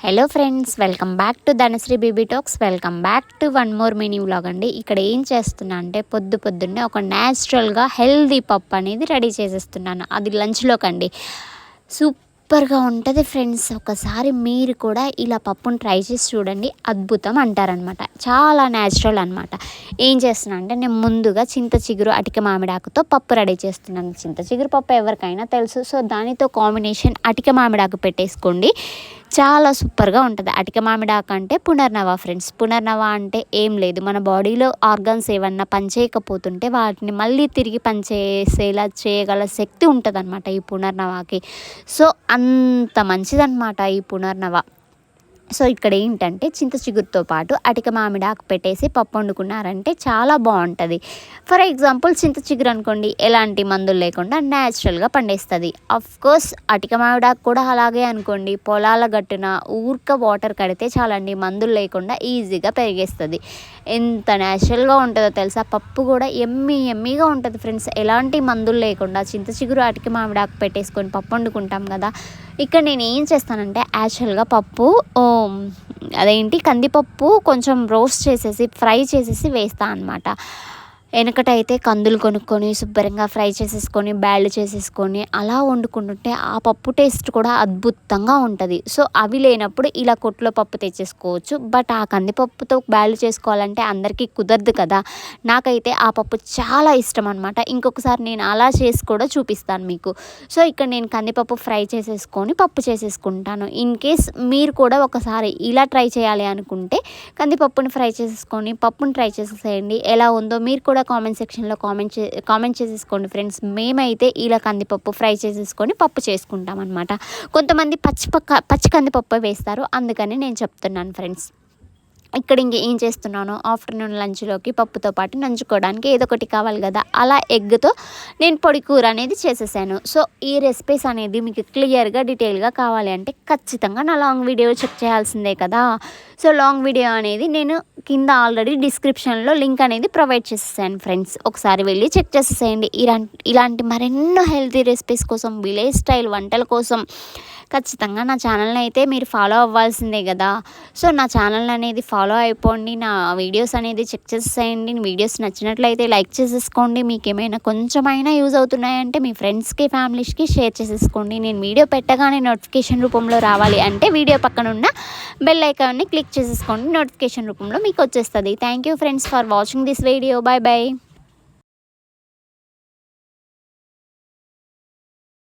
Hello friends, welcome back to Dhanashree baby talks. Welcome back to one more mini vlog అండి. ఇక్కడ ఏం చేస్తున్నా అంటే పొద్దున్నే ఒక న్యాచురల్గా హెల్దీ పప్పు అనేది రెడీ చేసేస్తున్నాను. అది లంచ్లోకండి. సూపర్గా ఉంటుంది ఫ్రెండ్స్. ఒకసారి మీరు కూడా ఇలా పప్పును ట్రై చేసి చూడండి, అద్భుతం అంటారనమాట. చాలా న్యాచురల్ అనమాట. ఏం చేస్తున్నా అంటే నేను ముందుగా చింత చిగురు అటిక మామిడాకుతో పప్పు రెడీ చేస్తున్నాను. చింత చిగురు పప్పు ఎవరికైనా తెలుసు. సో దానితో కాంబినేషన్ అటిక మామిడాకు పెట్టేసుకోండి, చాలా సూపర్గా ఉంటుంది. అటిక మామిడాకు అంటే పునర్నవ ఫ్రెండ్స్. పునర్నవ అంటే ఏం లేదు, మన బాడీలో ఆర్గన్స్ ఏమన్నా పనిచేయకపోతుంటే వాటిని మళ్ళీ తిరిగి పనిచేసేలా చేయగల శక్తి ఉంటుంది అనమాట ఈ పునర్నవకి. సో అంత మంచిదన్నమాట ఈ పునర్నవ. సో ఇక్కడ ఏంటంటే చింత చిగురుతో పాటు అటిక మామిడాకు పెట్టేసి పప్పు వండుకున్నారంటే చాలా బాగుంటుంది. ఫర్ ఎగ్జాంపుల్ చింత చిగురు అనుకోండి, ఎలాంటి మందులు లేకుండా న్యాచురల్గా పండేస్తుంది. కోర్స్ అటిక మామిడాకు కూడా అలాగే అనుకోండి, పొలాల గట్టున ఊరిక వాటర్ కడితే చాలండి, మందులు లేకుండా ఈజీగా పెరిగేస్తుంది. ఎంత న్యాచురల్గా ఉంటుందో తెలుసా. పప్పు కూడా ఎమ్మీగా ఉంటుంది ఫ్రెండ్స్, ఎలాంటి మందులు లేకుండా. చింత చిగురు అటిక మామిడాకు పెట్టేసుకొని పప్పు వండుకుంటాం కదా. ఇక్కడ నేను ఏం చేస్తానంటే యాక్చువల్గా పప్పు కందిపప్పు కొంచెం రోస్ట్ చేసేసి ఫ్రై చేసేసి వేస్తాను అనమాట. వెనకటైతే కందులు కొనుక్కొని శుభ్రంగా ఫ్రై చేసేసుకొని బ్యాళ్ళు చేసేసుకొని అలా వండుకుంటుంటే ఆ పప్పు టేస్ట్ కూడా అద్భుతంగా ఉంటుంది. సో అవి లేనప్పుడు ఇలా కొట్లో పప్పు తెచ్చేసుకోవచ్చు. బట్ ఆ కందిపప్పుతో బ్యాళ్ళు చేసుకోవాలంటే అందరికీ కుదరదు కదా. నాకైతే ఆ పప్పు చాలా ఇష్టం అనమాట. ఇంకొకసారి నేను అలా చేసి కూడా చూపిస్తాను మీకు. సో ఇక్కడ నేను కందిపప్పు ఫ్రై చేసేసుకొని పప్పు చేసేసుకుంటాను. ఇన్ కేస్ మీరు కూడా ఒకసారి ఇలా ట్రై చేయాలి అనుకుంటే కందిపప్పుని ఫ్రై చేసేసుకొని పప్పుని ట్రై చేసేసేయండి. ఎలా ఉందో మీరు కూడా కామెంట్ సెక్షన్లో కామెంట్ చేసేసుకోండి ఫ్రెండ్స్. మేమైతే ఇలా కందిపప్పు ఫ్రై చేసేసుకొని పప్పు చేసుకుంటాం అనమాట. కొంతమంది పచ్చి కందిపప్పు వేస్తారు, అందుకని నేను చెప్తున్నాను ఫ్రెండ్స్. ఇక్కడ ఏం చేస్తున్నాను, ఆఫ్టర్నూన్ లంచ్లోకి పప్పుతో పాటు నంచుకోవడానికి ఏదో ఒకటి కావాలి కదా, అలా ఎగ్తో నేను పొడి కూర అనేది చేసేసాను. సో ఈ రెసిపీస్ అనేది మీకు క్లియర్గా డీటెయిల్గా కావాలి అంటే ఖచ్చితంగా నా లాంగ్ వీడియో చెక్ చేయాల్సిందే కదా. సో లాంగ్ వీడియో అనేది నేను కింద ఆల్రెడీ డిస్క్రిప్షన్లో లింక్ అనేది ప్రొవైడ్ చేసేసాను ఫ్రెండ్స్. ఒకసారి వెళ్ళి చెక్ చేసేసేయండి. ఇలాంటి మరెన్నో హెల్తీ రెసిపీస్ కోసం, విలేజ్ స్టైల్ వంటల కోసం ఖచ్చితంగా నా ఛానల్ని అయితే మీరు ఫాలో అవ్వాల్సిందే కదా. సో నా ఛానల్ అనేది ఫాలో అయిపోండి, నా వీడియోస్ అనేది చెక్ చేసేయండి. వీడియోస్ నచ్చినట్లయితే లైక్ చేసేసుకోండి. మీకు ఏమైనా కొంచెమైనా యూజ్ అవుతున్నాయంటే మీ ఫ్రెండ్స్కి ఫ్యామిలీస్కి షేర్ చేసేసుకోండి. నేను వీడియో పెట్టగానే నోటిఫికేషన్ రూపంలో రావాలి అంటే వీడియో పక్కన ఉన్న బెల్ ఐకాన్ని క్లిక్ చేసేసుకోండి, నోటిఫికేషన్ రూపంలో మీకు వచ్చేస్తుంది. Thank you friends for watching this video. Bye bye.